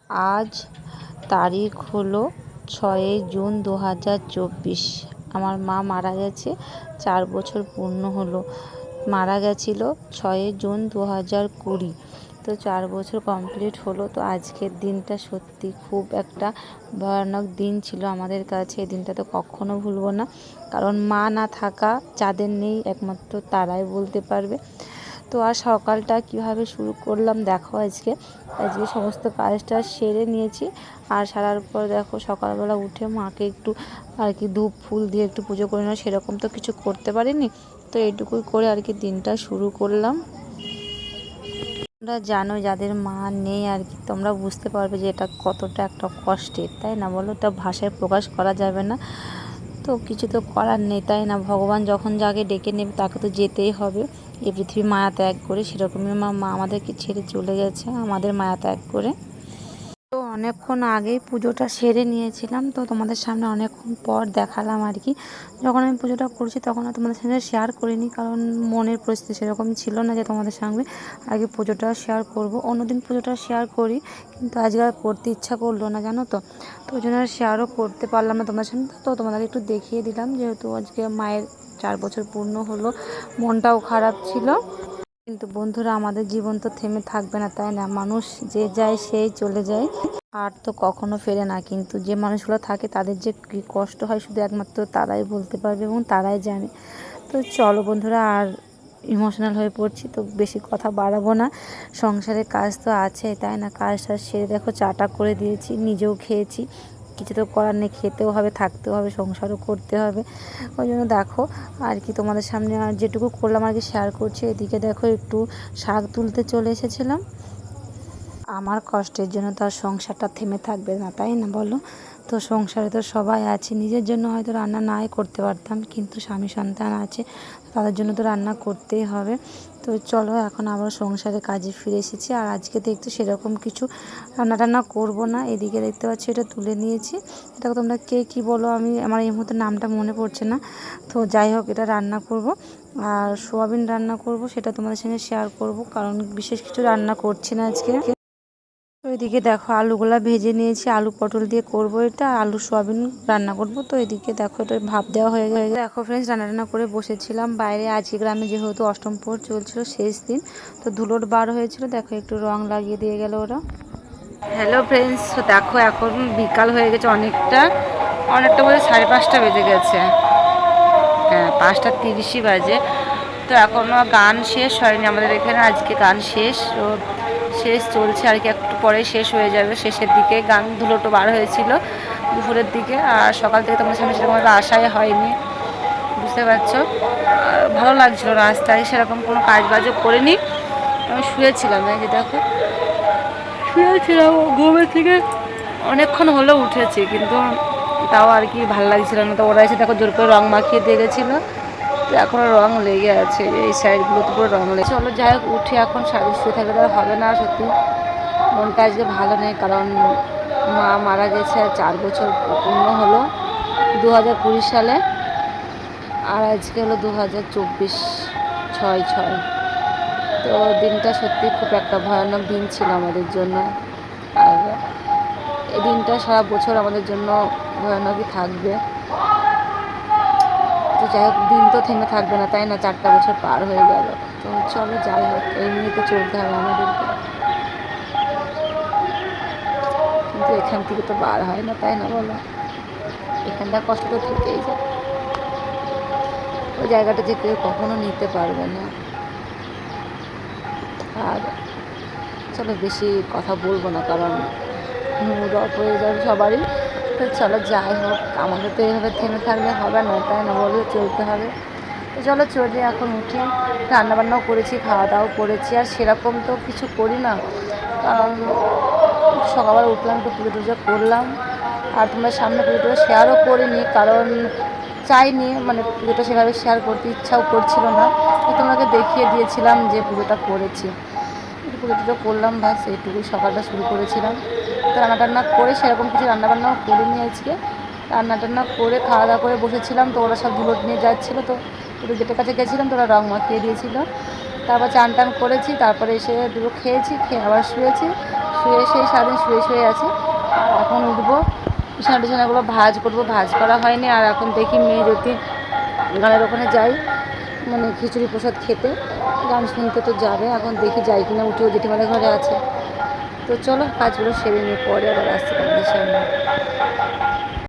আজ তারিখ হলো 6 জুন 2024। আমার মা মারা গেছে, 4 বছর পূর্ণ হলো। মারা গেছিল 6 জুন 2020। তো 4 বছর কমপ্লিট হলো। তো আজকের দিনটা সত্যি খুব একটা ভয়ানক দিন ছিল আমাদের কাছে। এই দিনটা তো কখনো ভুলবো না, কারণ মা না থাকা যাদের নেই একমাত্র তারাই বলতে পারবে। তো আর সকালটা কিভাবে শুরু করলাম দেখো। আজকে সমস্ত কাজটা সেরে নিয়েছি, আর সারার পর দেখো সকালবেলা উঠে মাকে একটু আর কি ধূপ ফুল দিয়ে একটু পুজো করে নেওয়া, সেরকম তো কিছু করতে পারিনি। তো এইটুকুই করে আর কি দিনটা শুরু করলাম। তোমরা জানো যাদের মা নেই আর কি, তোমরা বুঝতে পারবে যে এটা কতটা একটা কষ্টের, তাই না বলো? তা ভাষায় প্রকাশ করা যাবে না। তো কিছু তো করার নেই, তাই না? ভগবান যখন যাকে ডেকে নেবে তাকে তো যেতেই হবে এই পৃথিবী মায়া ত্যাগ করে। সেরকমই মা আমাদেরকে ছেড়ে চলে গেছে আমাদের মায়া ত্যাগ করে। তো অনেকক্ষণ আগেই পুজোটা সেরে নিয়েছিলাম, তো তোমাদের সামনে অনেকক্ষণ পর দেখালাম আর কি। যখন আমি পুজোটা করছি তখন আর তোমাদের সঙ্গে শেয়ার করিনি, কারণ মনের পরিস্থিতি সেরকম ছিল না যে তোমাদের সঙ্গে আগে পুজোটা শেয়ার করব। অন্যদিন পুজোটা শেয়ার করি, কিন্তু আজকে আর করতে ইচ্ছা করলো না, জানো তো। তো ওই জন্য আর শেয়ারও করতে পারলাম না তোমাদের সামনে। তো তোমাদেরকে একটু দেখিয়ে দিলাম, যেহেতু আজকে মায়ের 4 বছর পূর্ণ হলো। মনটাও খারাপ ছিল, কিন্তু বন্ধুরা আমাদের জীবন তো থেমে থাকবে না, তাই না? মানুষ যে যায় সেই চলে যায়, আর তো কখনো ফেরে না। কিন্তু যে মানুষগুলো থাকে তাদের যে কী কষ্ট হয় শুধু একমাত্র তারাই বলতে পারবে এবং তারাই জানে। তো চলো বন্ধুরা, আর ইমোশনাল হয়ে পড়ছি তো বেশি কথা বাড়াবো না। সংসারের কাজ তো আছে, তাই না? কাজটা সেরে দেখো চাটা করে দিয়েছি, নিজেও খেয়েছি। কিছু তো করার নেই, খেতেও হবে, থাকতেও হবে, সংসারও করতে হবে। ওই জন্য দেখো আর কি তোমাদের সামনে আর যেটুকু করলাম আর কি শেয়ার করছি। এদিকে দেখো একটু শাক তুলতে চলে এসেছিলাম। আমার কষ্টের জন্য তো আর সংসারটা থেমে থাকবে না, তাই না বলো? তো সংসারে তো সবাই আছে, নিজের জন্য হয়তো রান্না নাই করতে পারতাম, কিন্তু স্বামী সন্তান আছে, তাদের জন্য তো রান্না করতেই হবে। তো চলো এখন আবার সংসারে কাজে ফিরে এসেছি। আর আজকে তো একটু সেরকম কিছু রান্না টান্না করবো না। এদিকে দেখতে পাচ্ছি এটা তুলে নিয়েছি। এটাকে তোমরা কে কী বলো, আমার এই মুহূর্তে নামটা মনে পড়ছে না। তো যাই হোক, এটা রান্না করব আর সোয়াবিন রান্না করব, সেটা তোমাদের সঙ্গে শেয়ার করব, কারণ বিশেষ কিছু রান্না করছি না আজকে। তো এদিকে দেখো আলুগুলা ভেজে নিয়েছি, আলু পটল দিয়ে করব এটা, আলু সোয়াবিন রান্না করব। তো এদিকে দেখো এটা ভাপ দেওয়া হয়ে গেছে। দেখো ফ্রেন্ডস, রান্না করে বসেছিলাম বাইরে। আজকে গ্রামে যেহেতু অষ্টম প্রহর চলছিল, শেষ দিন, তো ধুলোর বার হয়েছিল। দেখো একটু রং লাগিয়ে দিয়ে গেল ওরা। হ্যালো ফ্রেন্ডস, দেখো এখন বিকাল হয়ে গেছে, অনেকটা বলে 5:30 বেজে গেছে। হ্যাঁ, 5:30 বাজে। তো এখনও গান শেষ হয়নি আমাদের এখানে। আজকে গান শেষ চলছে আর কি, একটু পরে শেষ হয়ে যাবে। শেষের দিকে গান ধুলোটো বার হয়েছিল দুপুরের দিকে, আর সকাল থেকে তোমার সামনে সেরকমভাবে আশাই হয়নি, বুঝতে পারছো। ভালো লাগছিল রাস্তায়, সেরকম কোনো কাজ বাজও করিনি। আমি শুয়েছিলাম, এই যে দেখো শুয়েছিলাম, ঘুমের থেকে অনেকক্ষণ হলেও উঠেছি, কিন্তু তাও আর কি ভালো লাগছিল না। তো ওরা এসে দেখো জোর করে রং মাখিয়ে দিয়ে গেছিলো, তো এখনও রং লেগে আছে এই সাইডগুলোতে পুরো রং লেগে। চলো যাই হোক, উঠে এখন সাড়ে শুয়ে থাকলে তো হবে না। সত্যি মনটা আজকে ভালো নেই, কারণ মা মারা গেছে। 4 বছর পূর্ণ হলো 2020 সালে, আর আজকে হলো 2024, 6/6। তো দিনটা সত্যি খুব একটা ভয়ানক দিন ছিল আমাদের জন্য, আর এই দিনটা সারা বছর আমাদের জন্য ভয়ানকই থাকবে। তো যাই হোক, দিন তো থেমে থাকবে না, তাই না? 4টা বছর পার হয়ে গেল। তো চলো যাই হোক, এই নিয়ে তো চলতে হবে আমাদেরকে, কিন্তু এখান থেকে তো বার হয় না, তাই না বলো? এখানটা কষ্ট তো থেকেই যায়, ওই জায়গাটা যে কেউ কখনো নিতে পারবে না। আর চলো বেশি কথা বলবো না, কারণ মুড অফ হয়ে যাবে সবারই। তো চলো যাই হোক, আমাদের তো এইভাবে থেমে থাকলে হবে না, তাই না বলে? চলতে হবে। তো চলো চলে এখন উঠি। রান্নাবান্নাও করেছি, খাওয়া দাওয়াও করেছি, আর সেরকম তো কিছু করি না, কারণ সকালবেলা উঠলাম, একটু পুজো টুজো করলাম, আর তোমার সামনে পুজোটা শেয়ারও করিনি, কারণ চাইনি, মানে পুজোটা সেভাবে শেয়ার করতে ইচ্ছাও করছিল না। তো তোমাকে দেখিয়ে দিয়েছিলাম যে পুজোটা করেছি, একটু পুজো টুজো করলাম, বাস এইটুকুই সকালটা শুরু করেছিলাম। তো রান্না করে সেরকম কিছু রান্নাবান্নাও করিনি আজকে। রান্না করে খাওয়া দাওয়া করে বসেছিলাম, তো ওরা সব ধুলো নিয়ে যাচ্ছিলো, তো একটু গেটের কাছে গেছিলাম, তো ওরা রং মাখিয়ে দিয়েছিলো। তারপর চান টান করেছি, তারপরে এসে দুটো খেয়েছি, খেয়ে আবার শুয়েছি। শুয়ে সেই সারাদিন শুয়ে শুয়ে আছি। আর এখন উঠবো, বিছানাগুলো ভাঁজ করবো, ভাঁজ করা হয়নি। আর এখন দেখি মেয়ে যদি গানের ওখানে যাই, মানে খিচুড়ি প্রসাদ খেতে, গান শুনতে তো যাবে, এখন দেখি যাই কিনা, উঠেও জেঠিমাদের ঘরে আছে। তো চলো কাজগুলো সেরে নিয়ে পরে আবার আসছি তোমাদের সামনে।